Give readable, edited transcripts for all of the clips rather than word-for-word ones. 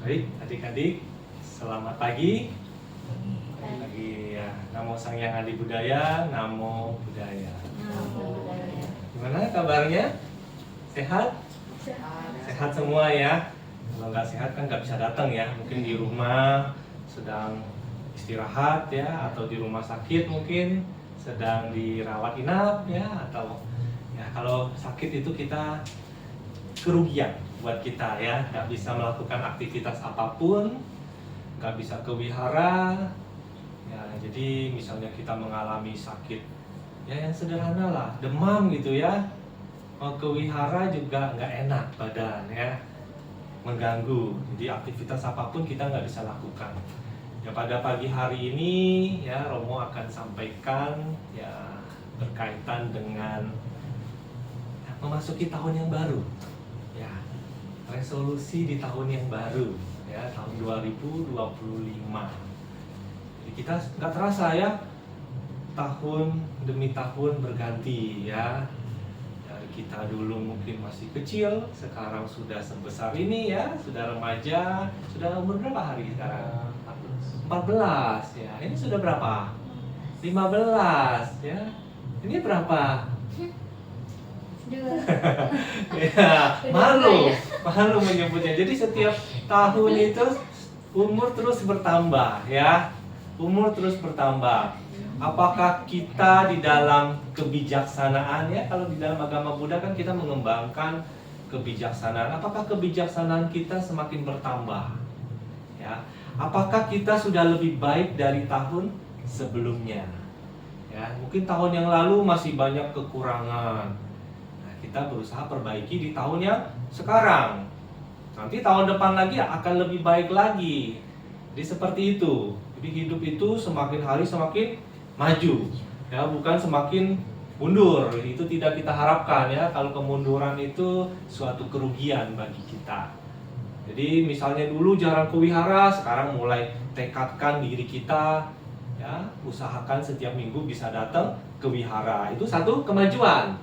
Baik, adik-adik, selamat pagi. Pagi ya, Namo Sang Hyang Adi Budaya, Namo Buddhaya. Gimana kabarnya? Sehat? Sehat semua ya. Kalau nggak sehat kan nggak bisa datang ya. Mungkin di rumah sedang istirahat ya, atau di rumah sakit mungkin sedang dirawat inap ya, atau ya kalau sakit itu kita kerugian buat kita ya, nggak bisa melakukan aktivitas apapun, nggak bisa ke wihara ya. Jadi misalnya kita mengalami sakit ya yang sederhana lah, demam gitu ya, mau ke wihara juga nggak enak badan ya, mengganggu. Jadi aktivitas apapun kita nggak bisa lakukan ya. Pada pagi hari ini ya, Romo akan sampaikan ya berkaitan dengan ya, memasuki tahun yang baru ya, resolusi di tahun yang baru ya, tahun 2025. Jadi kita nggak terasa ya, tahun demi tahun berganti ya. Dari kita dulu mungkin masih kecil, sekarang sudah sebesar ini ya, sudah remaja. Sudah umur berapa hari sekarang? 14 ya. Ini sudah berapa? 15 ya. Ini berapa? Ya, malu menyebutnya. Jadi setiap tahun itu umur terus bertambah ya, umur terus bertambah. Apakah kita di dalam kebijaksanaan ya, kalau di dalam agama Buddha kan kita mengembangkan kebijaksanaan. Apakah kebijaksanaan kita semakin bertambah ya? Apakah kita sudah lebih baik dari tahun sebelumnya ya? Mungkin tahun yang lalu masih banyak kekurangan, kita berusaha perbaiki di tahun yang sekarang. Nanti tahun depan lagi akan lebih baik lagi. Jadi seperti itu. Jadi hidup itu semakin hari semakin maju ya, bukan semakin mundur. Itu tidak kita harapkan ya. Kalau kemunduran itu suatu kerugian bagi kita. Jadi misalnya dulu jarang ke wihara, sekarang mulai tekadkan diri kita ya, usahakan setiap minggu bisa datang ke wihara. Itu satu kemajuan.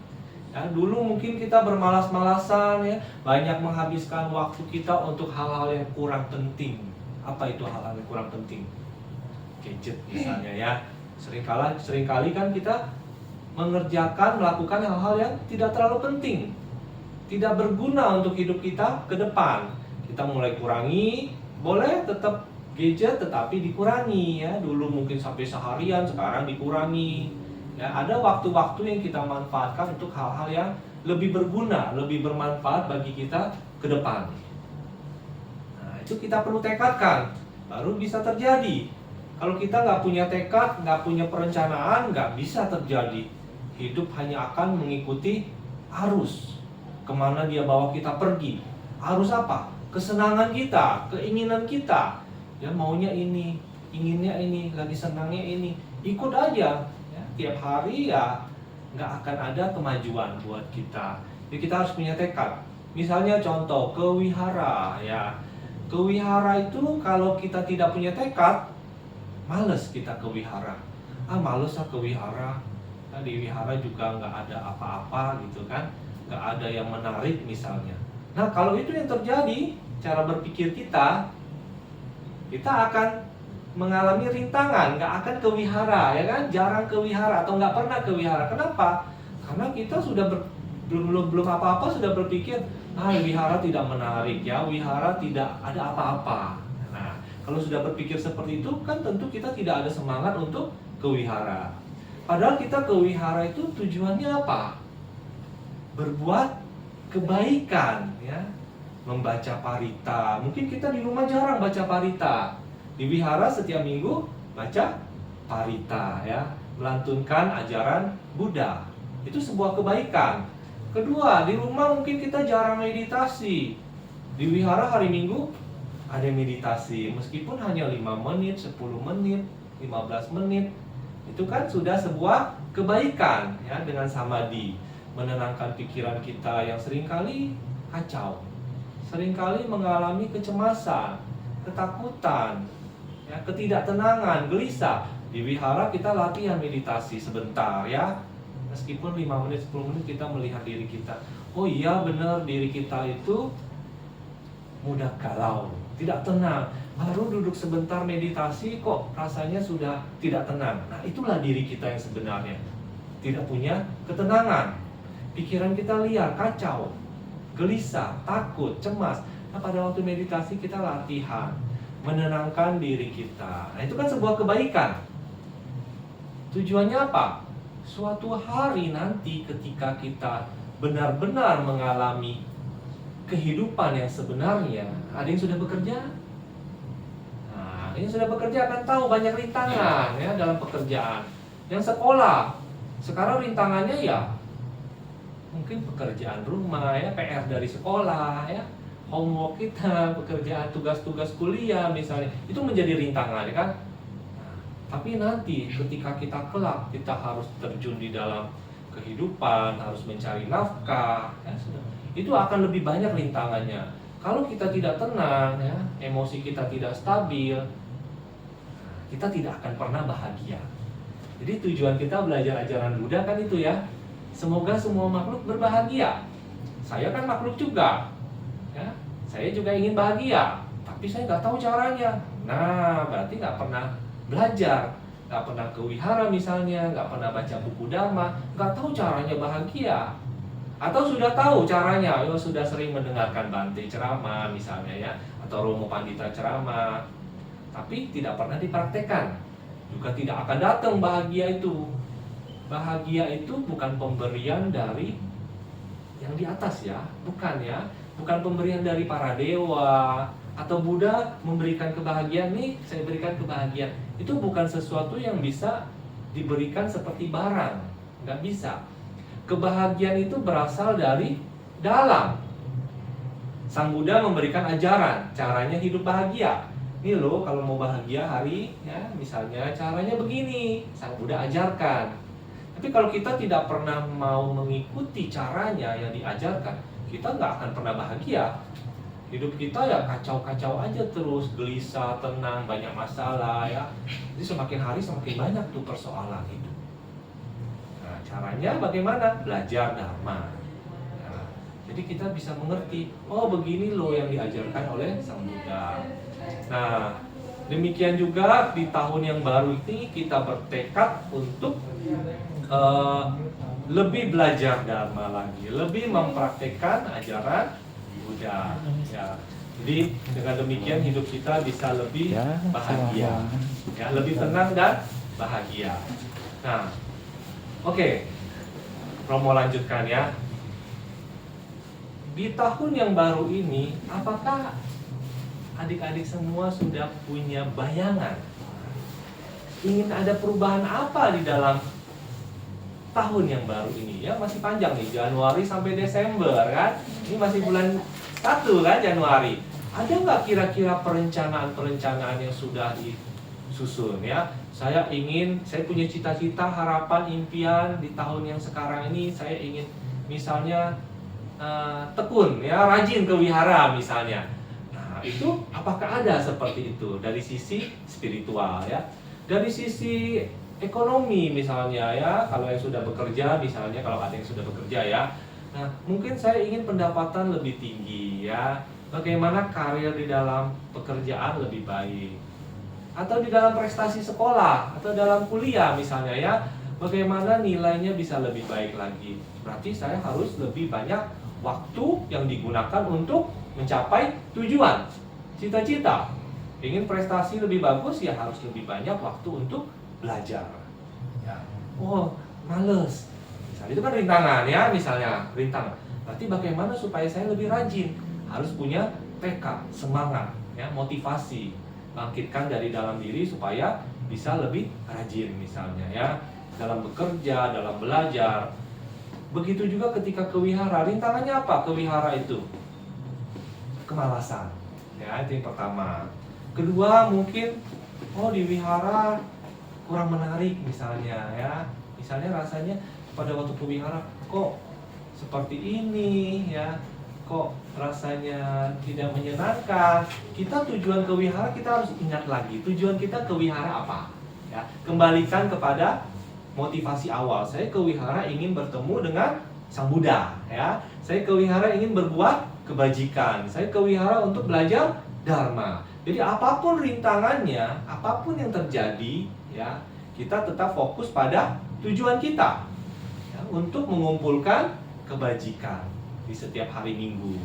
Ya, dulu mungkin kita bermalas-malasan ya, banyak menghabiskan waktu kita untuk hal-hal yang kurang penting. Apa itu hal-hal yang kurang penting? Gadget misalnya ya. Seringkali kan kita melakukan hal-hal yang tidak terlalu penting, tidak berguna untuk hidup kita ke depan. Kita mulai kurangi, boleh tetap gadget tetapi dikurangi ya. Dulu mungkin sampai seharian, sekarang dikurangi. Ya, ada waktu-waktu yang kita manfaatkan untuk hal-hal yang lebih berguna, lebih bermanfaat bagi kita ke depan. Nah, itu kita perlu tekadkan, baru bisa terjadi. Kalau kita nggak punya tekad, nggak punya perencanaan, nggak bisa terjadi. Hidup hanya akan mengikuti arus. Kemana dia bawa kita pergi. Arus apa? Kesenangan kita, keinginan kita. Ya, maunya ini, inginnya ini, lagi senangnya ini. Ikut aja. Tiap hari ya nggak akan ada kemajuan buat kita. Jadi kita harus punya tekad. Misalnya contoh ke wihara ya. Ke wihara itu kalau kita tidak punya tekad, males kita ke wihara. Males ke wihara. Di wihara juga nggak ada apa-apa gitu kan, nggak ada yang menarik misalnya. Nah kalau itu yang terjadi, cara berpikir kita akan mengalami rintangan, nggak akan ke wihara ya kan, jarang ke wihara atau nggak pernah ke wihara. Kenapa? Karena kita sudah belum apa-apa sudah berpikir, wihara tidak menarik ya, wihara tidak ada apa-apa. Nah, kalau sudah berpikir seperti itu kan tentu kita tidak ada semangat untuk ke wihara. Padahal kita ke wihara itu tujuannya apa? Berbuat kebaikan ya, membaca parita. Mungkin kita di rumah jarang baca parita. Di wihara setiap minggu baca parita ya, melantunkan ajaran Buddha. Itu sebuah kebaikan. Kedua, di rumah mungkin kita jarang meditasi. Di wihara hari Minggu ada meditasi, meskipun hanya 5 menit, 10 menit, 15 menit. Itu kan sudah sebuah kebaikan ya, dengan samadhi, menenangkan pikiran kita yang seringkali kacau, seringkali mengalami kecemasan, ketakutan, ya, ketidaktenangan, gelisah. Di wihara kita latihan meditasi sebentar ya. Meskipun 5 menit, 10 menit kita melihat diri kita. Oh iya benar, diri kita itu mudah galau tidak tenang. Baru duduk sebentar meditasi kok rasanya sudah tidak tenang. Nah, itulah diri kita yang sebenarnya. Tidak punya ketenangan. Pikiran kita liar, kacau, gelisah, takut, cemas. Nah, pada waktu meditasi kita latihan menenangkan diri kita. Nah, itu kan sebuah kebaikan. Tujuannya apa? Suatu hari nanti ketika kita benar-benar mengalami kehidupan yang sebenarnya, ada yang sudah bekerja. Nah, yang sudah bekerja akan tahu banyak rintangan ya dalam pekerjaan. Yang sekolah, sekarang rintangannya ya mungkin pekerjaan rumah ya, PR dari sekolah ya, homework kita, pekerjaan tugas-tugas kuliah misalnya, itu menjadi rintangan ya kan. Nah, tapi nanti ketika kita kelak, kita harus terjun di dalam kehidupan, harus mencari nafkah ya, itu akan lebih banyak rintangannya. Kalau kita tidak tenang ya, emosi kita tidak stabil, kita tidak akan pernah bahagia. Jadi tujuan kita belajar ajaran Buddha kan itu ya, semoga semua makhluk berbahagia. Saya kan makhluk juga ya, saya juga ingin bahagia, tapi saya nggak tahu caranya. Nah, berarti nggak pernah belajar, nggak pernah ke wihara misalnya, nggak pernah baca buku dharma, nggak tahu caranya bahagia. Atau sudah tahu caranya, sudah sering mendengarkan Bante ceramah misalnya ya, atau Romo Pandita ceramah, tapi tidak pernah dipraktekkan. Juga tidak akan datang bahagia itu. Bahagia itu bukan pemberian dari yang di atas ya, bukan ya, bukan pemberian dari para dewa atau Buddha memberikan kebahagiaan nih, saya berikan kebahagiaan. Itu bukan sesuatu yang bisa diberikan seperti barang, nggak bisa. Kebahagiaan itu berasal dari dalam. Sang Buddha memberikan ajaran, caranya hidup bahagia. Ini loh, kalau mau bahagia hari ya, misalnya caranya begini, Sang Buddha ajarkan. Tapi kalau kita tidak pernah mau mengikuti caranya yang diajarkan, kita nggak akan pernah bahagia. Hidup kita ya kacau-kacau aja terus, gelisah, tenang, banyak masalah ya. Jadi semakin hari semakin banyak tuh persoalan hidup. Nah, caranya bagaimana? Belajar Dharma. Nah, jadi kita bisa mengerti, oh begini loh yang diajarkan oleh Sang Buddha. Nah, demikian juga di tahun yang baru ini kita bertekad untuk lebih belajar Dharma lagi, lebih mempraktekkan ajaran Buddha. Ya. Jadi dengan demikian hidup kita bisa lebih bahagia, ya, lebih tenang dan bahagia. Nah, oke, Romo lanjutkan ya. Di tahun yang baru ini, apakah adik-adik semua sudah punya bayangan ingin ada perubahan apa di dalam tahun yang baru ini ya? Masih panjang nih, Januari sampai Desember kan, ini masih bulan 1 kan, Januari. Ada nggak kira-kira perencanaan-perencanaan yang sudah disusun ya? Saya punya cita-cita, harapan, impian di tahun yang sekarang ini. Saya ingin misalnya tekun ya, rajin ke wihara misalnya. Itu apakah ada seperti itu dari sisi spiritual ya, dari sisi ekonomi misalnya ya, kalau yang sudah bekerja misalnya, kalau ada yang sudah bekerja ya, nah mungkin saya ingin pendapatan lebih tinggi ya, bagaimana karir di dalam pekerjaan lebih baik, atau di dalam prestasi sekolah atau dalam kuliah misalnya ya, bagaimana nilainya bisa lebih baik lagi. Berarti saya harus lebih banyak waktu yang digunakan untuk mencapai tujuan, cita-cita. Ingin prestasi lebih bagus ya harus lebih banyak waktu untuk belajar ya. Oh, males misalnya, itu kan rintangan ya, misalnya rintangan. Berarti bagaimana supaya saya lebih rajin? Harus punya tekad, semangat ya, motivasi, bangkitkan dari dalam diri supaya bisa lebih rajin misalnya ya, dalam bekerja, dalam belajar. Begitu juga ketika ke wihara, rintangannya apa ke wihara itu? Kemalasan ya, itu yang pertama. Kedua mungkin di wihara kurang menarik misalnya ya, misalnya rasanya pada waktu ke wihara kok seperti ini ya, kok rasanya tidak menyenangkan. Kita tujuan ke wihara, kita harus ingat lagi tujuan kita ke wihara apa ya, kembalikan kepada motivasi awal. Saya ke wihara ingin bertemu dengan Sang Buddha ya. Saya ke wihara ingin berbuat kebajikan. Saya ke wihara untuk belajar dharma. Jadi apapun rintangannya, apapun yang terjadi, ya, kita tetap fokus pada tujuan kita, ya, untuk mengumpulkan kebajikan di setiap hari Minggu.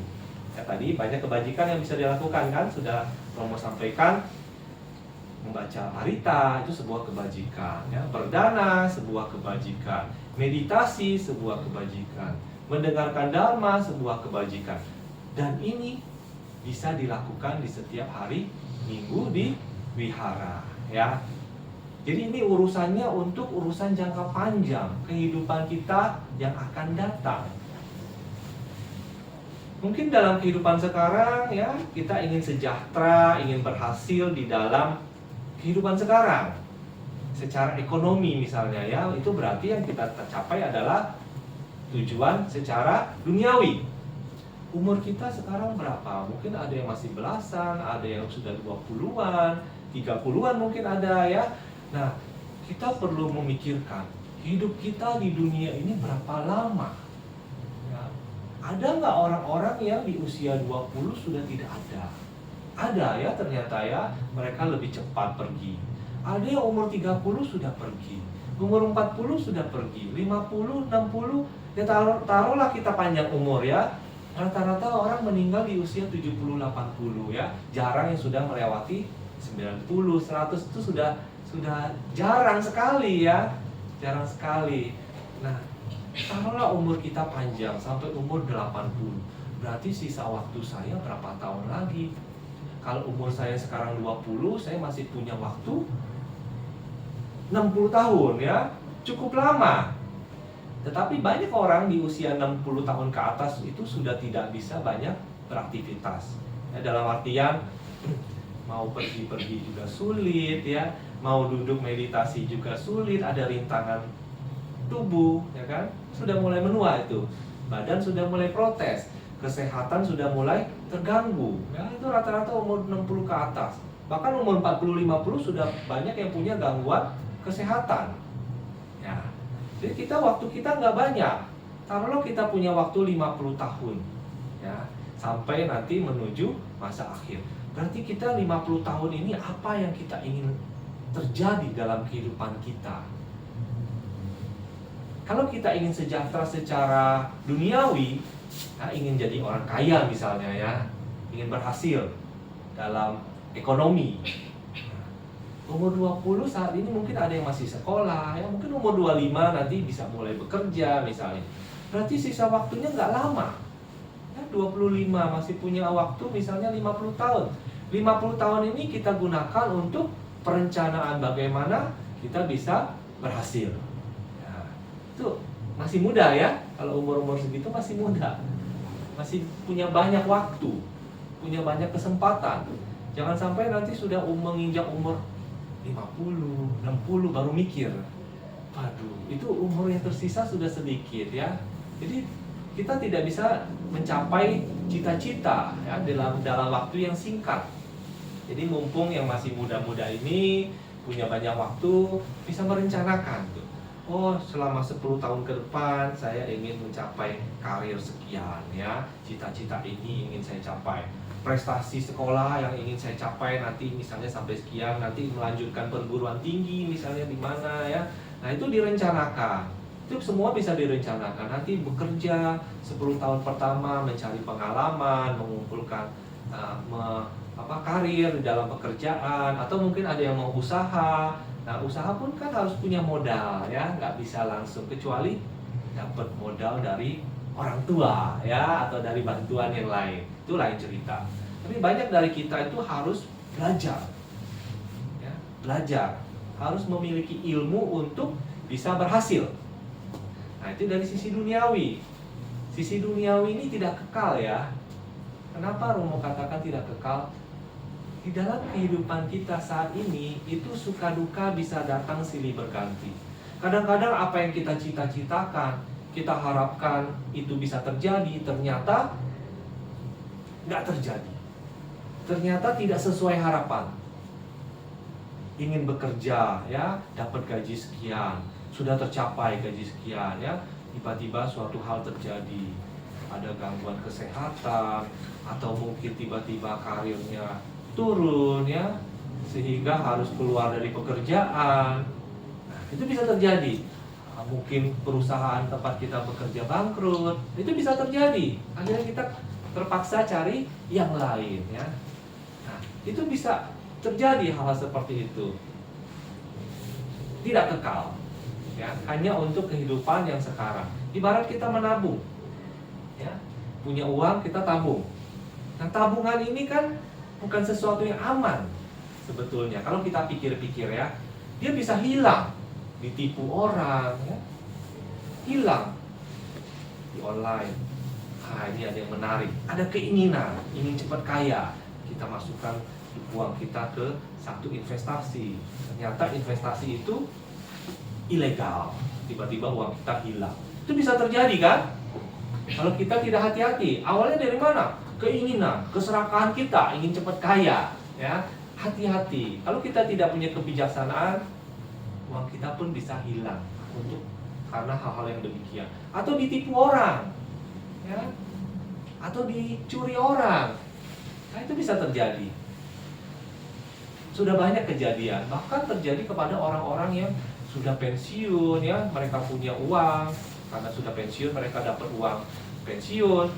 Ya, tadi banyak kebajikan yang bisa dilakukan kan, sudah Romo sampaikan. Membaca harita itu sebuah kebajikan, ya. Berdana sebuah kebajikan, meditasi sebuah kebajikan, mendengarkan dharma sebuah kebajikan. Dan ini bisa dilakukan di setiap hari Minggu di wihara, ya. Jadi ini urusannya untuk urusan jangka panjang kehidupan kita yang akan datang. Mungkin dalam kehidupan sekarang, ya, kita ingin sejahtera, ingin berhasil di dalam kehidupan sekarang. Secara ekonomi misalnya, ya, itu berarti yang kita capai adalah tujuan secara duniawi. Umur kita sekarang berapa? Mungkin ada yang masih belasan, ada yang sudah 20-an, 30-an mungkin ada, ya. Nah, kita perlu memikirkan hidup kita di dunia ini berapa lama, ya. Ada nggak orang-orang yang di usia 20 sudah tidak ada? Ada, ya, ternyata, ya, mereka lebih cepat pergi. Ada yang umur 30 sudah pergi, umur 40 sudah pergi, 50, 60, ya, taruhlah kita panjang umur, ya. Rata-rata orang meninggal di usia 70-80, ya. Jarang yang sudah melewati 90, 100, itu sudah jarang sekali, ya. Jarang sekali. Nah, taruhlah umur kita panjang sampai umur 80. Berarti sisa waktu saya berapa tahun lagi? Kalau umur saya sekarang 20, saya masih punya waktu 60 tahun, ya. Cukup lama. Tetapi banyak orang di usia 60 tahun ke atas itu sudah tidak bisa banyak beraktivitas, ya, dalam artian mau pergi-pergi juga sulit, ya, mau duduk meditasi juga sulit, ada rintangan tubuh, ya kan, sudah mulai menua itu, badan sudah mulai protes, kesehatan sudah mulai terganggu, ya, itu rata-rata umur 60 ke atas. Bahkan umur 40-50 sudah banyak yang punya gangguan kesehatan, ya. Jadi waktu kita nggak banyak. Taruhlah kita punya waktu 50 tahun, ya, sampai nanti menuju masa akhir. Berarti kita 50 tahun ini apa yang kita ingin terjadi dalam kehidupan kita? Kalau kita ingin sejahtera secara duniawi, ya, ingin jadi orang kaya misalnya, ya, ingin berhasil dalam ekonomi. Umur 20 saat ini mungkin ada yang masih sekolah, ya, mungkin umur 25 nanti bisa mulai bekerja misalnya. Berarti sisa waktunya nggak lama, ya, 25 masih punya waktu misalnya 50 tahun. 50 tahun ini kita gunakan untuk perencanaan bagaimana kita bisa berhasil, ya. Itu masih muda, ya. Kalau umur-umur segitu masih muda, masih punya banyak waktu, punya banyak kesempatan. Jangan sampai nanti sudah menginjak umur 50, 60 baru mikir, waduh, itu umur yang tersisa sudah sedikit, ya. Jadi kita tidak bisa mencapai cita-cita, ya, dalam waktu yang singkat. Jadi mumpung yang masih muda-muda ini punya banyak waktu, bisa merencanakan tuh. Oh, selama 10 tahun ke depan saya ingin mencapai karir sekian, ya. Cita-cita ini ingin saya capai. Prestasi sekolah yang ingin saya capai nanti misalnya sampai sekian, nanti melanjutkan perguruan tinggi misalnya di mana, ya. Nah, itu direncanakan. Itu semua bisa direncanakan. Nanti bekerja 10 tahun pertama mencari pengalaman, mengumpulkan karir di dalam pekerjaan, atau mungkin ada yang mau usaha. Nah, usaha pun kan harus punya modal, ya, nggak bisa langsung kecuali dapat modal dari orang tua, ya, atau dari bantuan yang lain. Itu lain cerita. Tapi banyak dari kita itu harus belajar, ya, belajar, harus memiliki ilmu untuk bisa berhasil. Nah, itu dari sisi duniawi. Sisi duniawi ini tidak kekal, ya. Kenapa Romo katakan tidak kekal? Di dalam kehidupan kita saat ini itu suka duka bisa datang silih berganti. Kadang-kadang apa yang kita cita-citakan, kita harapkan itu bisa terjadi, ternyata nggak terjadi. Ternyata tidak sesuai harapan. Ingin bekerja, ya, dapat gaji sekian, sudah tercapai gaji sekian, ya, tiba-tiba suatu hal terjadi. ada gangguan kesehatan, atau mungkin tiba-tiba karirnya turun ya, sehingga harus keluar dari pekerjaan. Nah, itu bisa terjadi. Mungkin perusahaan tempat kita bekerja bangkrut, itu bisa terjadi. Akhirnya kita terpaksa cari yang lain ya. Nah, itu bisa terjadi hal-hal seperti itu. Tidak kekal ya, hanya untuk kehidupan yang sekarang. Ibarat kita menabung ya, punya uang kita tabung. Nah, tabungan ini kan bukan sesuatu yang aman sebetulnya. Kalau kita pikir-pikir ya, dia bisa hilang, ditipu orang ya, hilang di online. Ah, ini ada yang menarik, ada keinginan, ingin cepat kaya, kita masukkan uang kita ke satu investasi. Ternyata investasi itu ilegal, tiba-tiba uang kita hilang. Itu bisa terjadi kan? Kalau kita tidak hati-hati. Awalnya dari mana? Keinginan, keserakahan kita, ingin cepat kaya ya. Hati-hati. Kalau kita tidak punya kebijaksanaan, uang kita pun bisa hilang karena hal-hal yang demikian. Atau ditipu orang ya, atau dicuri orang. Nah, itu bisa terjadi. Sudah banyak kejadian, bahkan terjadi kepada orang-orang yang sudah pensiun ya, mereka punya uang, karena sudah pensiun mereka dapat uang pensiun,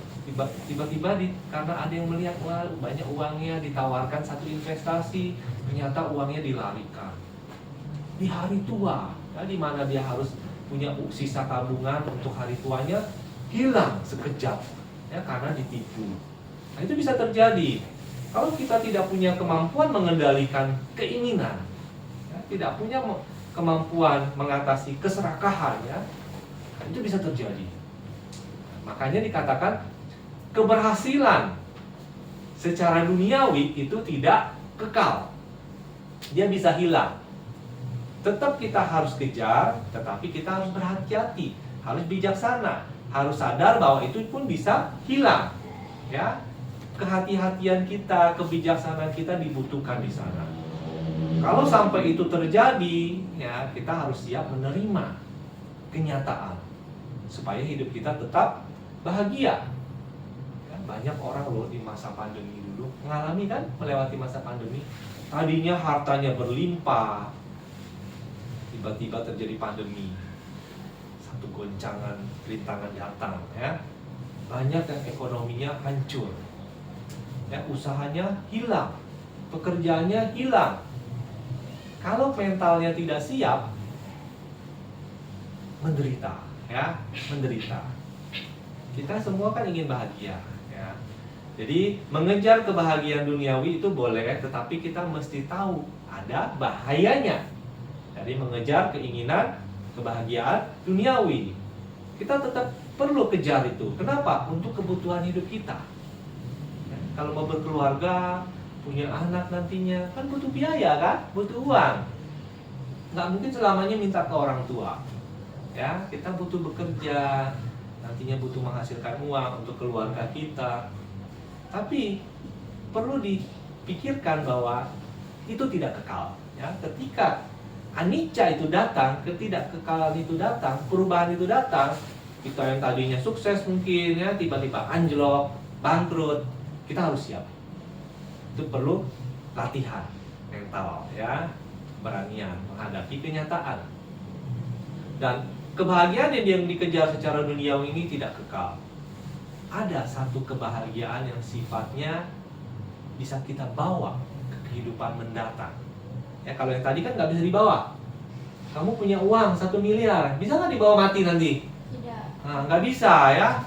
tiba-tiba karena ada yang melihat wah banyak uangnya, ditawarkan satu investasi, ternyata uangnya dilarikan di hari tua ya, di mana dia harus punya sisa tabungan untuk hari tuanya, hilang sekejap ya karena ditipu. Nah, itu bisa terjadi kalau kita tidak punya kemampuan mengendalikan keinginan ya, tidak punya kemampuan mengatasi keserakahan ya, itu bisa terjadi. Makanya dikatakan keberhasilan secara duniawi itu tidak kekal, dia bisa hilang. Tetap kita harus kejar, tetapi kita harus berhati-hati, harus bijaksana, harus sadar bahwa itu pun bisa hilang ya. Kehati-hatian kita, kebijaksanaan kita dibutuhkan di sana. Kalau sampai itu terjadi, ya kita harus siap menerima kenyataan supaya hidup kita tetap bahagia. Ya, banyak orang loh di masa pandemi dulu mengalami kan, melewati masa pandemi. Tadinya hartanya berlimpah, tiba-tiba terjadi pandemi, satu goncangan, rintangan datang, ya. Banyak yang ekonominya hancur, ya, usahanya hilang, pekerjaannya hilang. Kalau mentalnya tidak siap, menderita, ya, menderita. Kita semua kan ingin bahagia, ya. Jadi mengejar kebahagiaan duniawi itu boleh, tetapi kita mesti tahu ada bahayanya. Jadi mengejar keinginan kebahagiaan duniawi, kita tetap perlu kejar itu. Kenapa? Untuk kebutuhan hidup kita. Kalau mau berkeluarga, punya anak nantinya, kan butuh biaya kan? Butuh uang. Nggak mungkin selamanya minta ke orang tua. Ya, kita butuh bekerja, nantinya butuh menghasilkan uang untuk keluarga kita. Tapi perlu dipikirkan bahwa itu tidak kekal. Ya, ketika anicca itu datang, ketidakkekalan itu datang, perubahan itu datang, kita yang tadinya sukses mungkin ya tiba-tiba anjlok, bangkrut, kita harus siap. Itu perlu latihan mental, ya, keberanian menghadapi kenyataan. Dan kebahagiaan yang dikejar secara duniawi ini tidak kekal. Ada satu kebahagiaan yang sifatnya bisa kita bawa ke kehidupan mendatang. Ya, kalau yang tadi kan nggak bisa dibawa. Kamu punya uang 1 miliar, bisa nggak dibawa mati nanti? Tidak. Nah, nggak bisa ya.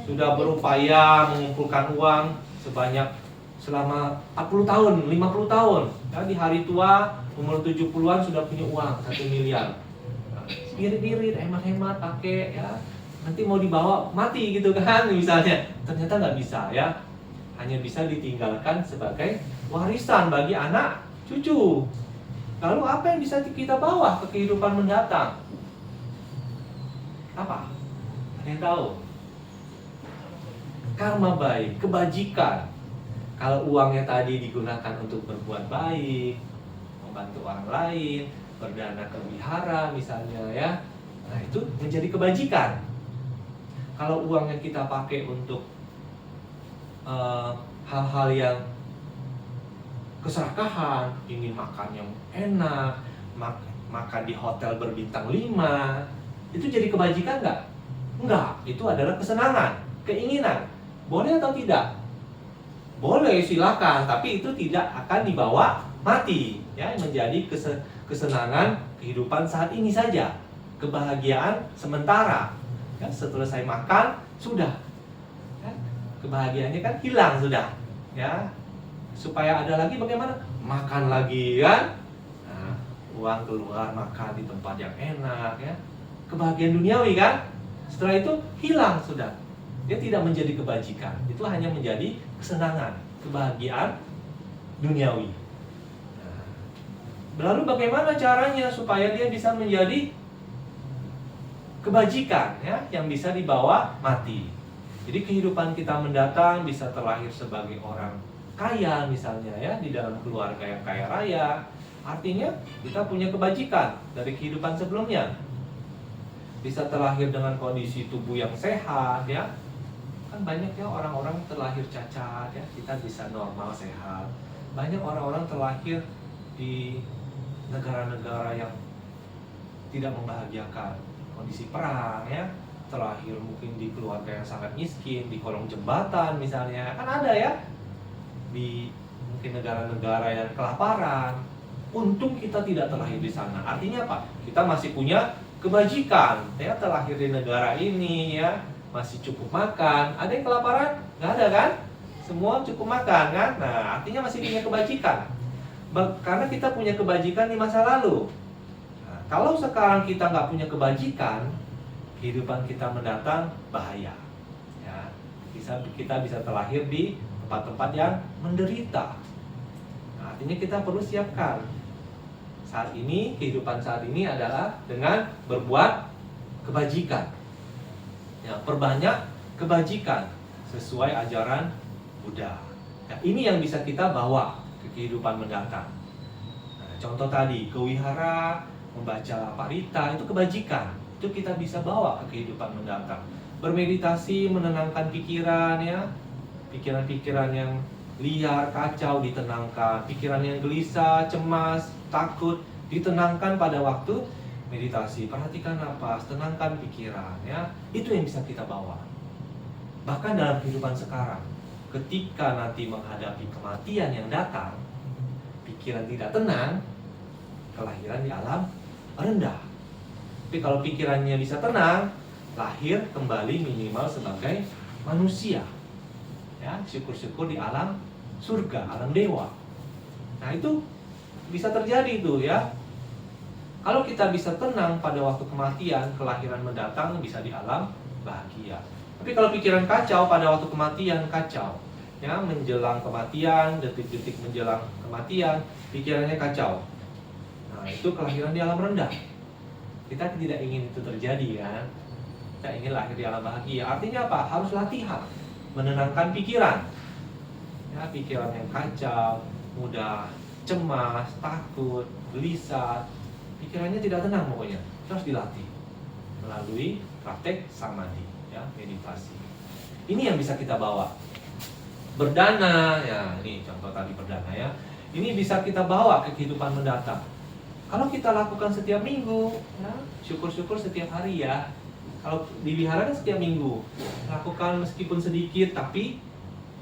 Sudah berupaya mengumpulkan uang sebanyak selama 40 tahun, 50 tahun. Ya, di hari tua, umur 70-an sudah punya uang 1 miliar. Irit-irit, hemat-hemat, pakai ya. Nanti mau dibawa mati gitu kan misalnya. Ternyata nggak bisa ya. Hanya bisa ditinggalkan sebagai warisan bagi anak cucu. Lalu apa yang bisa kita bawa ke kehidupan mendatang? Apa? Ada yang tahu? Karma baik, kebajikan. Kalau uangnya tadi digunakan untuk berbuat baik, membantu orang lain, berdana ke wihara misalnya ya, nah itu menjadi kebajikan. Kalau uang yang kita pakai untuk hal-hal yang keserakahan, ingin makan yang enak, makan di hotel berbintang 5, itu jadi kebajikan nggak? Enggak, itu adalah kesenangan, keinginan. Boleh atau tidak? Boleh, silakan, tapi itu tidak akan dibawa mati, ya, menjadi kesenangan kehidupan saat ini saja, kebahagiaan sementara. Ya, setelah saya makan sudah, ya, kebahagiaannya kan hilang sudah, ya. Supaya ada lagi bagaimana? Makan lagi, kan? Nah, uang keluar makan di tempat yang enak, ya. Kebahagiaan duniawi, kan? Setelah itu hilang sudah. Dia tidak menjadi kebajikan. Itu hanya menjadi kesenangan, kebahagiaan duniawi. Nah, lalu bagaimana caranya supaya dia bisa menjadi kebajikan, ya, yang bisa dibawa mati? Jadi kehidupan kita mendatang bisa terlahir sebagai orang kaya misalnya, ya, di dalam keluarga yang kaya raya. Artinya kita punya kebajikan dari kehidupan sebelumnya. Bisa terlahir dengan kondisi tubuh yang sehat, ya. Kan banyak ya orang-orang terlahir cacat, ya, kita bisa normal sehat. Banyak orang-orang terlahir di negara-negara yang tidak membahagiakan, kondisi perang, ya, terlahir mungkin di keluarga yang sangat miskin, di kolong jembatan misalnya, kan ada ya, di mungkin negara-negara yang kelaparan. Untung kita tidak terlahir di sana. Artinya apa? Kita masih punya kebajikan, ya, terlahir di negara ini, ya, masih cukup makan. Ada yang kelaparan? Nggak ada, kan? Semua cukup makan, kan? Nah, artinya masih punya kebajikan. Karena kita punya kebajikan di masa lalu. Nah, kalau sekarang kita nggak punya kebajikan, kehidupan kita mendatang bahaya, ya. Kita bisa terlahir di tempat-tempat yang menderita. Nah, artinya kita perlu siapkan. Saat ini, kehidupan saat ini adalah dengan berbuat kebajikan. Ya, perbanyak kebajikan sesuai ajaran Buddha. Nah, ini yang bisa kita bawa ke kehidupan mendatang. Nah, contoh tadi, ke wihara, membaca parita, itu kebajikan. Itu kita bisa bawa ke kehidupan mendatang. Bermeditasi, menenangkan pikiran, ya. Pikiran-pikiran yang liar, kacau ditenangkan. Pikiran yang gelisah, cemas, takut ditenangkan pada waktu meditasi. Perhatikan napas, tenangkan pikiran, ya. Itu yang bisa kita bawa. Bahkan dalam kehidupan sekarang, ketika nanti menghadapi kematian yang datang, pikiran tidak tenang, kelahiran di alam rendah. Tapi kalau pikirannya bisa tenang, lahir kembali minimal sebagai manusia, ya, syukur-syukur di alam surga, alam dewa. Nah, itu bisa terjadi itu, ya. Kalau kita bisa tenang pada waktu kematian, kelahiran mendatang bisa di alam bahagia. Tapi kalau pikiran kacau pada waktu kematian, kacau, ya, menjelang kematian, detik-detik menjelang kematian, pikirannya kacau. Nah, itu kelahiran di alam rendah. Kita tidak ingin itu terjadi, kan? Kita ingin lahir di alam bahagia. Artinya apa? Harus latihan menenangkan pikiran. Ya, pikiran yang kacau, mudah cemas, takut, gelisah, pikirannya tidak tenang pokoknya. Terus dilatih melalui praktek samadhi, ya, meditasi. Ini yang bisa kita bawa. Berdana, ya, ini contoh tadi berdana, ya. Ini bisa kita bawa ke kehidupan mendatang. Kalau kita lakukan setiap minggu, ya, syukur-syukur setiap hari, ya. Kalau di wihara kan setiap minggu, lakukan meskipun sedikit tapi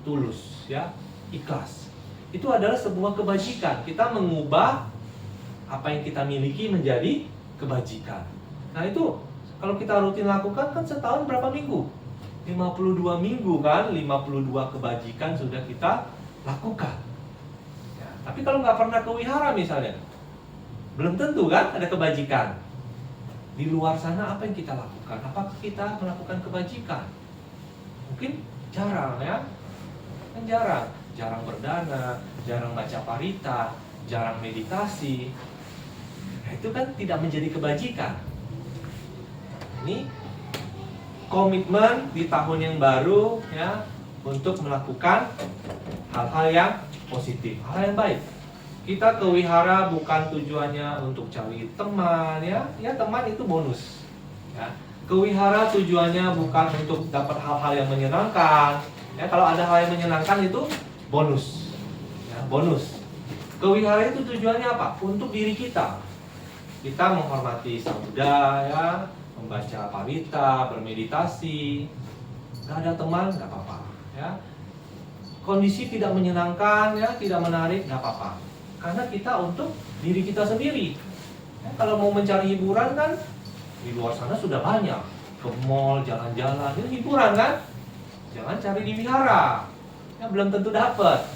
tulus, ya, ikhlas. Itu adalah sebuah kebajikan. Kita mengubah apa yang kita miliki menjadi kebajikan. Nah, itu kalau kita rutin lakukan kan setahun berapa minggu? 52 minggu, kan? 52 kebajikan sudah kita lakukan, ya. Tapi kalau nggak pernah ke wihara misalnya, belum tentu, kan, ada kebajikan. Di luar sana apa yang kita lakukan? Apakah kita melakukan kebajikan? Mungkin jarang, ya. Kan jarang. Jarang berdana, jarang baca parita, jarang meditasi. Itu kan tidak menjadi kebajikan. Ini komitmen di tahun yang baru, ya, untuk melakukan hal-hal yang positif, hal yang baik. Kita ke wihara bukan tujuannya untuk cari teman, ya. Ya, teman itu bonus. Ya. Kewihara tujuannya bukan untuk dapat hal-hal yang menyenangkan. Ya, kalau ada hal yang menyenangkan itu bonus. Ya, bonus. Kewihara itu tujuannya apa? Untuk diri kita. Kita menghormati Sang Buddha, ya, membaca parita, bermeditasi. Gak ada teman, gak apa-apa. Ya. Kondisi tidak menyenangkan, ya, tidak menarik, gak apa-apa. Karena kita untuk diri kita sendiri. Ya, kalau mau mencari hiburan kan di luar sana sudah banyak, ke mall, jalan-jalan, itu hiburan kan? Jangan cari di wihara, ya belum tentu dapat.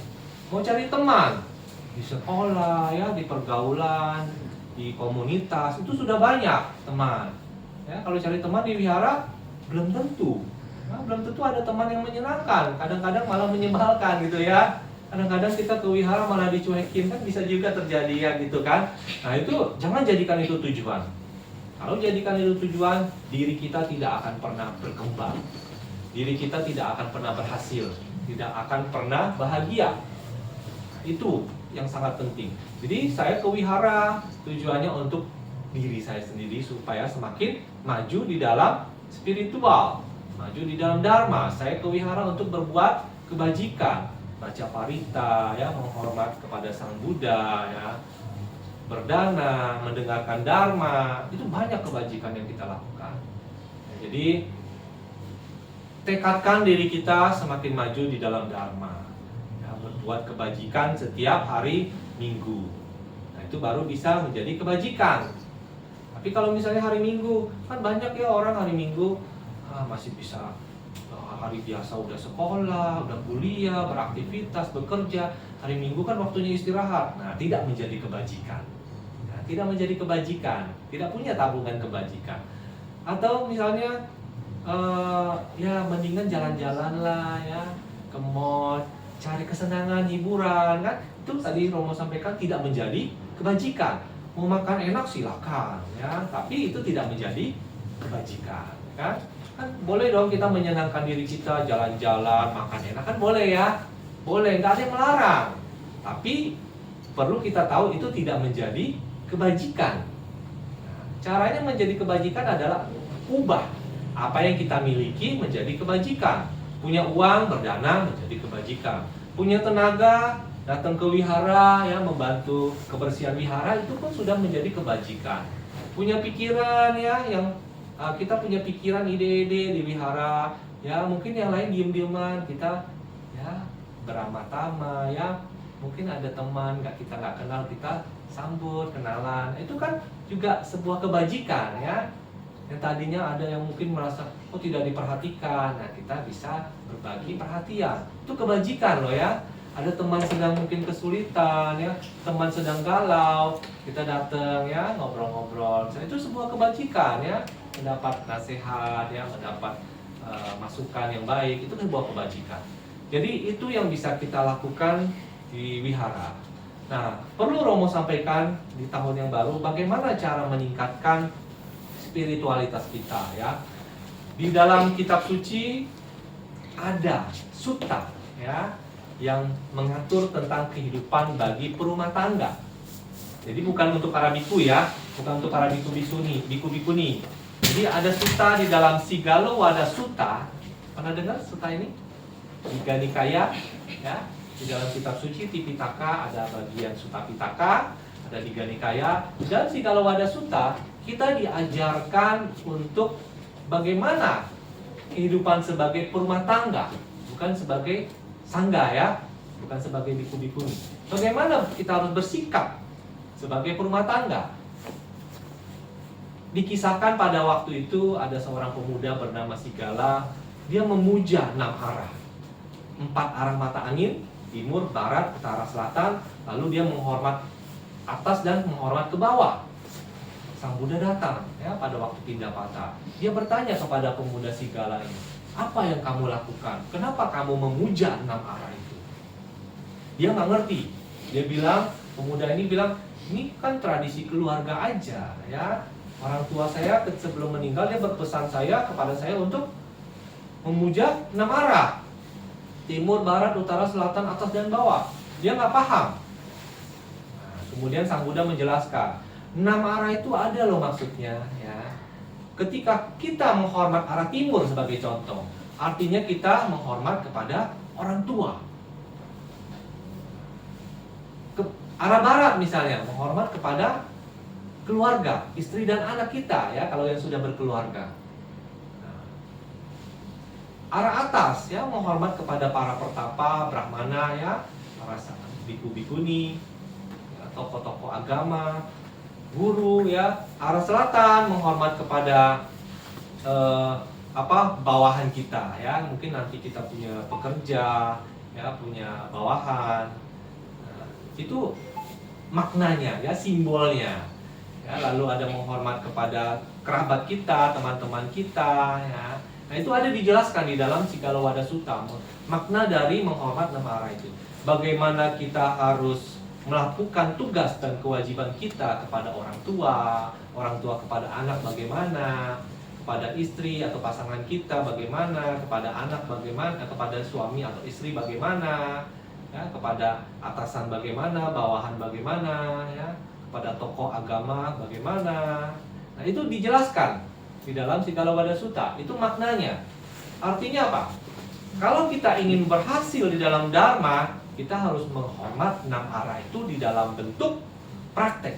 Mau cari teman di sekolah, ya di pergaulan, di komunitas, itu sudah banyak teman. Ya kalau cari teman di wihara belum tentu, ya, belum tentu ada teman yang menyenangkan. Kadang-kadang malah menyebalkan gitu ya. Kadang-kadang kita ke wihara malah dicuekin, kan bisa juga terjadi ya gitu kan. Nah itu jangan jadikan itu tujuan. Kalau jadikan itu tujuan, diri kita tidak akan pernah berkembang. Diri kita tidak akan pernah berhasil, tidak akan pernah bahagia. Itu yang sangat penting. Jadi saya ke wihara tujuannya untuk diri saya sendiri supaya semakin maju di dalam spiritual, maju di dalam dharma. Saya ke wihara untuk berbuat kebajikan, baca parita, ya, menghormat kepada Sang Buddha, ya, berdana, mendengarkan dharma, itu banyak kebajikan yang kita lakukan. Ya, jadi tekadkan diri kita semakin maju di dalam dharma, ya, berbuat kebajikan setiap hari Minggu. Nah itu baru bisa menjadi kebajikan. Tapi kalau misalnya hari Minggu, kan banyak ya orang hari Minggu masih bisa hari biasa udah sekolah, udah kuliah, beraktivitas, bekerja. Hari Minggu kan waktunya istirahat. Nah tidak menjadi kebajikan. Tidak menjadi kebajikan, tidak punya tabungan kebajikan. Atau misalnya ya mendingan jalan-jalan lah ya, ke mall, cari kesenangan, hiburan kan. Itu tadi Romo sampaikan tidak menjadi kebajikan. Mau makan enak silakan ya, tapi itu tidak menjadi kebajikan kan. Kan boleh dong kita menyenangkan diri kita, jalan-jalan, makan enak kan boleh ya. Boleh, nggak ada yang melarang. Tapi perlu kita tahu itu tidak menjadi kebajikan. Nah, caranya menjadi kebajikan adalah ubah apa yang kita miliki menjadi kebajikan. Punya uang berdana menjadi kebajikan. Punya tenaga datang ke wihara ya membantu kebersihan wihara itu pun sudah menjadi kebajikan. Punya pikiran ya yang kita punya pikiran ide-ide di wihara ya mungkin yang lain diem-dieman kita ya beramah-tamah ya mungkin ada teman kita nggak kenal kita sambut, kenalan, itu kan juga sebuah kebajikan ya. Yang tadinya ada yang mungkin merasa oh tidak diperhatikan, nah kita bisa berbagi perhatian, itu kebajikan loh ya. Ada teman sedang mungkin kesulitan ya, teman sedang galau, kita datang ya ngobrol-ngobrol, itu sebuah kebajikan ya, mendapat nasihat ya, mendapat masukan yang baik, itu sebuah kebajikan. Jadi itu yang bisa kita lakukan di wihara. Nah, perlu Romo sampaikan di tahun yang baru bagaimana cara meningkatkan spiritualitas kita ya. Di dalam kitab suci ada sutta ya yang mengatur tentang kehidupan bagi perumah tangga. Jadi bukan untuk para biku ya, bukan untuk para biku-bikuni, biku-bikuni. Jadi ada sutta di dalam Sigalo-wada Sutta. Pernah dengar sutta ini? Tiga Nikaya ya. Di dalam kitab suci Tipitaka ada bagian Sutta Pitaka, ada Tiga Nikaya, dan Sigalo-wada Sutta kita diajarkan untuk bagaimana kehidupan sebagai perumah tangga, bukan sebagai sangga ya, bukan sebagai biku-bikuni. Bagaimana kita harus bersikap sebagai perumah tangga. Dikisahkan pada waktu itu ada seorang pemuda bernama Sigala, dia memuja 6 arah, 4 arah mata angin, timur, barat, utara, selatan, lalu dia menghormat atas dan menghormat ke bawah. Sang Buddha datang ya pada waktu Pindapata. Dia bertanya kepada pemuda Sigala ini, apa yang kamu lakukan? Kenapa kamu memuja 6 arah itu? Dia nggak ngerti. Dia bilang, pemuda ini bilang, ini kan tradisi keluarga aja ya. Orang tua saya sebelum meninggal dia berpesan kepada saya untuk memuja 6 arah. Timur, barat, utara, selatan, atas dan bawah. Dia nggak paham. Nah, kemudian Sang Buddha menjelaskan, 6 arah itu ada loh maksudnya ya. ketika kita menghormat arah timur sebagai contoh, artinya kita menghormat kepada orang tua. Arah barat misalnya, menghormat kepada keluarga, istri dan anak kita ya, kalau yang sudah berkeluarga. Arah atas ya, menghormat kepada para pertapa, brahmana ya, para biku-bikuni, ya, tokoh-tokoh agama, guru ya. Arah selatan menghormat kepada bawahan kita ya, mungkin nanti kita punya pekerja ya, punya bawahan. Itu maknanya ya, simbolnya ya. Lalu ada menghormat kepada kerabat kita, teman-teman kita ya. Nah itu ada dijelaskan di dalam Sikalowada Sutta, makna dari menghormat 6 arah itu. Bagaimana kita harus melakukan tugas dan kewajiban kita kepada orang tua kepada anak bagaimana, kepada istri atau pasangan kita bagaimana, kepada anak bagaimana, kepada suami atau istri bagaimana ya, kepada atasan bagaimana, bawahan bagaimana ya, kepada tokoh agama bagaimana. Nah itu dijelaskan di dalam Sikalowada Sutta. Itu maknanya. Artinya apa? Kalau kita ingin berhasil di dalam Dharma, kita harus menghormat 6 arah itu di dalam bentuk praktek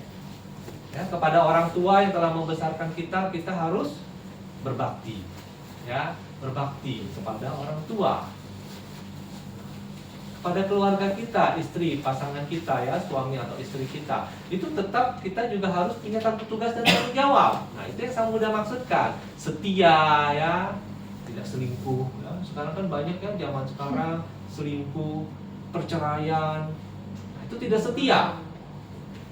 ya, kepada orang tua yang telah membesarkan kita, kita harus berbakti ya, berbakti kepada orang tua. Pada keluarga kita, istri, pasangan kita ya, suami atau istri kita, itu tetap kita juga harus punya satu tugas dan tanggung jawab. Nah itu yang Sang Buddha maksudkan, setia ya, tidak selingkuh ya. Sekarang kan banyak kan zaman sekarang selingkuh, perceraian, nah, itu tidak setia.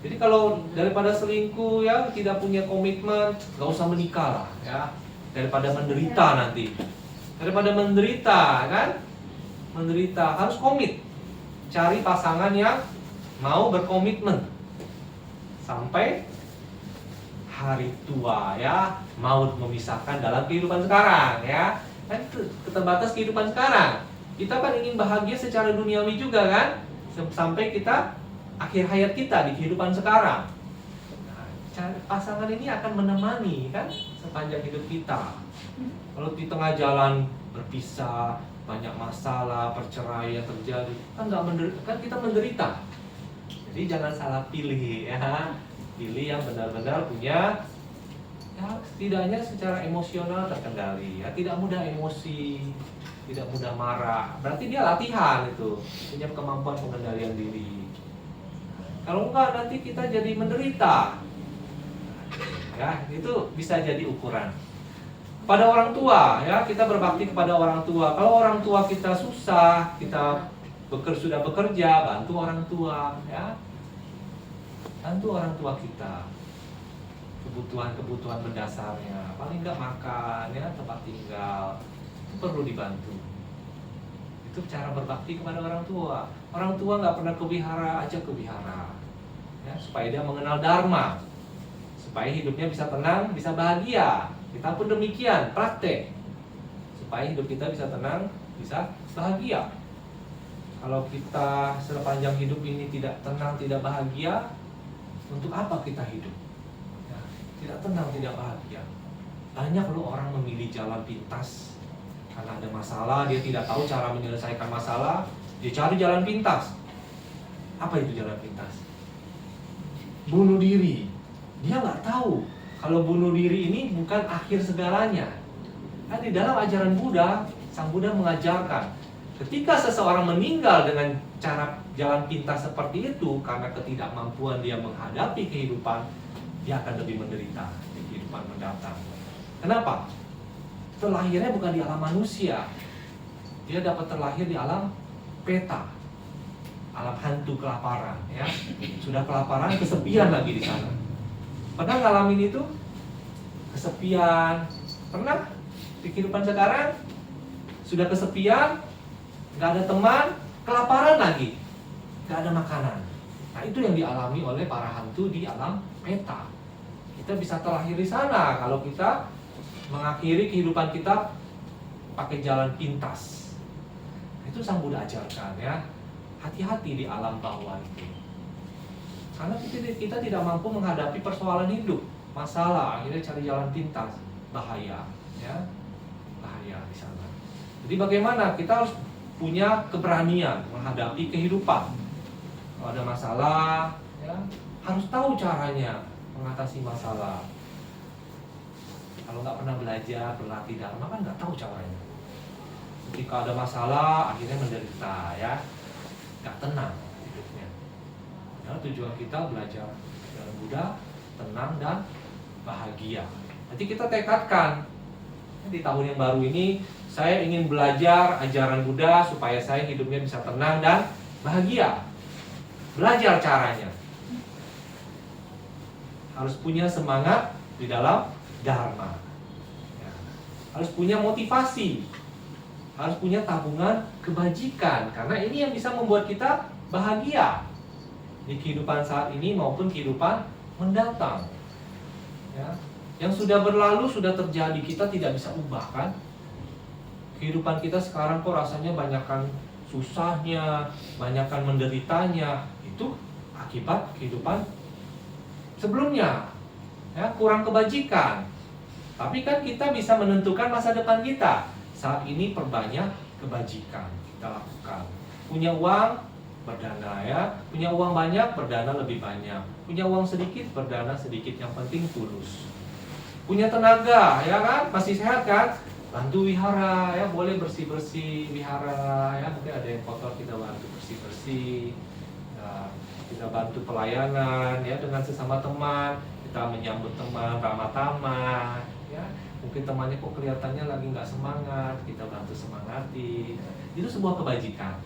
Jadi kalau daripada selingkuh ya, tidak punya komitmen, nggak usah menikah lah ya, daripada menderita nanti, daripada menderita kan, menderita, harus komit. Cari pasangan yang mau berkomitmen sampai hari tua ya, mau memisahkan dalam kehidupan sekarang ya. Kan keterbatas kehidupan sekarang. Kita kan ingin bahagia secara duniawi juga kan, sampai kita akhir hayat kita di kehidupan sekarang. Nah, pasangan ini akan menemani kan sepanjang hidup kita. Kalau di tengah jalan berpisah, banyak masalah, perceraian terjadi, kan kita menderita. Jadi jangan salah pilih ya, pilih yang benar-benar punya ya, setidaknya secara emosional terkendali ya, tidak mudah emosi, tidak mudah marah. Berarti dia latihan itu, punya kemampuan pengendalian diri. Kalau enggak nanti kita jadi menderita. Ya, itu bisa jadi ukuran. Pada orang tua ya, kita berbakti kepada orang tua. Kalau orang tua kita susah, kita sudah bekerja, bantu orang tua ya, bantu orang tua kita, kebutuhan mendasarnya, paling nggak makan ya, tempat tinggal itu perlu dibantu. Itu cara berbakti kepada orang tua. Orang tua nggak pernah ke wihara, ajak ke wihara ya, supaya dia mengenal Dharma, supaya hidupnya bisa tenang, bisa bahagia. Kita pun demikian, praktek supaya hidup kita bisa tenang, bisa bahagia. Kalau kita sepanjang hidup ini tidak tenang, tidak bahagia, untuk apa kita hidup? Ya, tidak tenang, tidak bahagia. Banyak loh orang memilih jalan pintas karena ada masalah, dia tidak tahu cara menyelesaikan masalah, dia cari jalan pintas. Apa itu jalan pintas? Bunuh diri. Dia nggak tahu kalau bunuh diri ini bukan akhir segalanya. Kan di dalam ajaran Buddha, Sang Buddha mengajarkan, ketika seseorang meninggal dengan cara jalan pintas seperti itu, karena ketidakmampuan dia menghadapi kehidupan, dia akan lebih menderita di kehidupan mendatang. Kenapa? Terlahirnya bukan di alam manusia, dia dapat terlahir di alam peta, alam hantu kelaparan ya. Sudah kelaparan, kesepian lagi di sana. Pernah ngalamin itu? Kesepian. Pernah? Di kehidupan sekarang sudah kesepian, nggak ada teman, kelaparan lagi, nggak ada makanan. Nah itu yang dialami oleh para hantu di alam peta. Kita bisa terlahir di sana kalau kita mengakhiri kehidupan kita pakai jalan pintas. Itu Sang Buddha ajarkan ya. Hati-hati di alam bawah itu. Karena kita tidak mampu menghadapi persoalan hidup, masalah, akhirnya cari jalan pintas. bahaya, ya, bahaya di sana. Jadi bagaimana kita harus punya keberanian menghadapi kehidupan. Kalau ada masalah, ya, harus tahu caranya mengatasi masalah. Kalau nggak pernah belajar, berlatih dharma kan nggak tahu caranya. Ketika ada masalah, akhirnya menderita, ya, nggak tenang hidupnya. Ya, tujuan kita belajar dalam Buddha, tenang dan bahagia. Nanti kita tekadkan di tahun yang baru ini, saya ingin belajar ajaran Buddha supaya saya hidupnya bisa tenang dan bahagia. Belajar caranya. Harus punya semangat di dalam dharma, ya. Harus punya motivasi, harus punya tabungan kebajikan, karena ini yang bisa membuat kita bahagia di kehidupan saat ini maupun kehidupan mendatang, ya. Yang sudah berlalu sudah terjadi, kita tidak bisa ubah, kan? Kehidupan kita sekarang kok rasanya banyakkan susahnya, banyakkan menderitanya. Itu akibat kehidupan sebelumnya, ya, kurang kebajikan. Tapi kan kita bisa menentukan masa depan kita. Saat ini perbanyak kebajikan kita lakukan. Punya uang, berdana, ya. Punya uang banyak, berdana lebih banyak. Punya uang sedikit, berdana sedikit. Yang penting tulus. Punya tenaga, ya kan? Masih sehat kan? Bantu wihara, ya, boleh bersih-bersih wihara, ya. Mungkin ada yang kotor, kita bantu bersih-bersih, ya. Kita bantu pelayanan, ya, dengan sesama teman. Kita menyambut teman, ramah tamah, ya. Mungkin temannya kok kelihatannya lagi nggak semangat, kita bantu semangati. Itu sebuah kebajikan,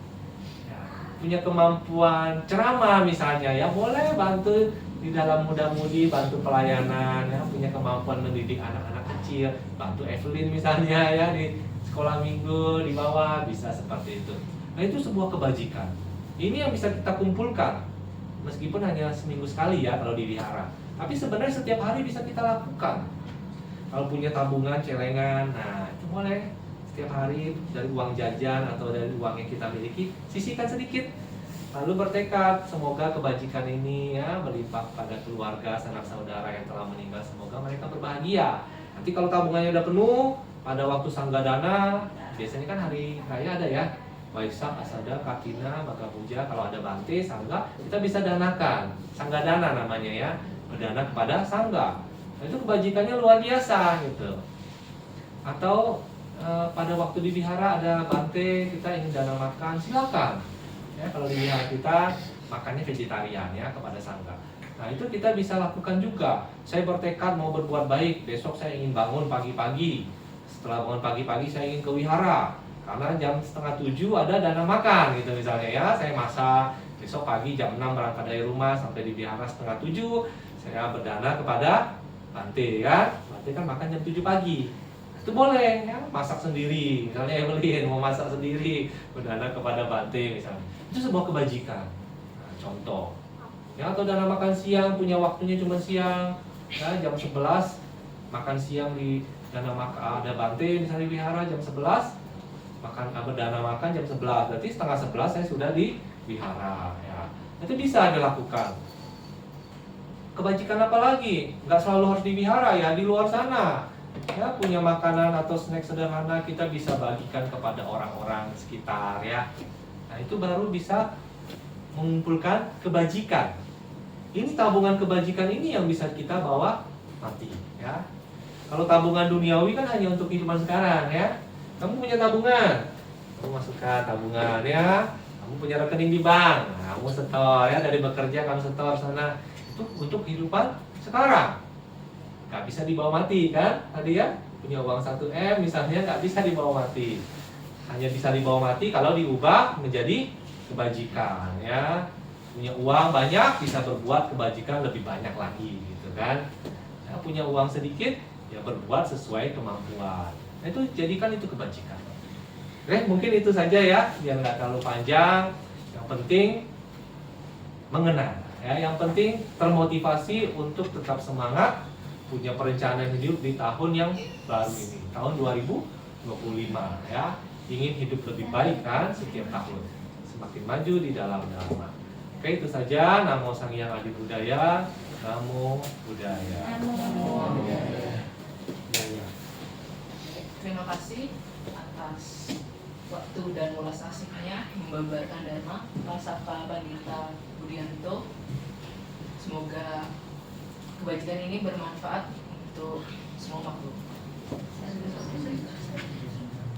ya. Punya kemampuan ceramah misalnya, ya, boleh bantu di dalam muda-mudi, bantu pelayanan, ya. Punya kemampuan mendidik anak-anak kecil, bantu Evelyn misalnya, ya, di sekolah minggu di bawah, bisa seperti itu. Nah, itu sebuah kebajikan. Ini yang bisa kita kumpulkan, meskipun hanya seminggu sekali, ya, kalau di wihara. Tapi sebenarnya setiap hari bisa kita lakukan. Kalau punya tabungan, celengan, nah itu boleh setiap hari dari uang jajan atau dari uang yang kita miliki, sisihkan sedikit. Lalu bertekad, semoga kebajikan ini, ya, berlimpah pada keluarga, sanak saudara yang telah meninggal. Semoga mereka berbahagia. Nanti kalau tabungannya udah penuh, pada waktu Sanggadana, biasanya kan hari raya ada, ya, Waisak, Asada, Kakina, Maka Puja. Kalau ada Bante, Sangga, kita bisa danakan. Sanggadana namanya, ya, berdana kepada Sangga. Nah, itu kebajikannya luar biasa, gitu. Atau pada waktu di wihara ada Bante, kita ingin dana makan, silakan. Ya, kalau di wihara kita makannya vegetarian, ya, kepada Sangga. Nah, itu kita bisa lakukan juga. Saya bertekad mau berbuat baik, besok saya ingin bangun pagi-pagi. Setelah bangun pagi-pagi saya ingin ke wihara, karena jam 6:30 ada dana makan, gitu misalnya, ya. Saya masak, besok pagi jam 6 berangkat dari rumah sampai di wihara 6:30, saya berdana kepada Bante, ya. Bante kan makan jam 7 pagi. Itu boleh, ya, masak sendiri. Misalnya Evelyn mau masak sendiri, berdana kepada Bante misalnya. Itu sebuah kebajikan. Nah, contoh. Ya, atau dana makan siang, punya waktunya cuma siang, ya, jam 11 makan siang di dana makan ada Bante misalnya di wihara jam 11, makan berdana makan jam 11. Berarti setengah 11 saya sudah di wihara, ya. Itu bisa dilakukan. Kebajikan apa lagi? Nggak selalu harus di wihara, ya, di luar sana. Ya, punya makanan atau snack sederhana kita bisa bagikan kepada orang-orang sekitar, ya. Nah, itu baru bisa mengumpulkan kebajikan. Ini tabungan kebajikan ini yang bisa kita bawa mati, ya. Kalau tabungan duniawi kan hanya untuk kehidupan sekarang, ya. Kamu punya tabungan, kamu masukkan tabungan, ya. Kamu punya rekening di bank, nah, kamu setor, ya, dari bekerja kamu setor sana. Itu untuk kehidupan sekarang. Nggak bisa dibawa mati, kan? Tadi, ya, punya uang 1 M misalnya nggak bisa dibawa mati. Hanya bisa dibawa mati kalau diubah menjadi kebajikan, ya. Punya uang banyak bisa berbuat kebajikan lebih banyak lagi, gitu kan. Ya, punya uang sedikit, ya, berbuat sesuai kemampuan. Nah, itu jadikan itu kebajikan. Oke, mungkin itu saja, ya, biar nggak terlalu panjang. Yang penting mengenal, ya. Yang penting termotivasi untuk tetap semangat, punya perencanaan hidup di tahun yang baru ini, tahun 2025, ya. Ingin hidup lebih baik, kan, setiap tahun, semakin maju di dalam dharma. Oke, itu saja. Namo Sang Hyang Adi Budaya. Namo Buddhaya. Namo Buddhaya. Ya, ya. terima kasih atas waktu dan ulas asihnya membabarkan Dharma Pak Sapa Pandita Budianto. Semoga kebajikan ini bermanfaat untuk semua makhluk.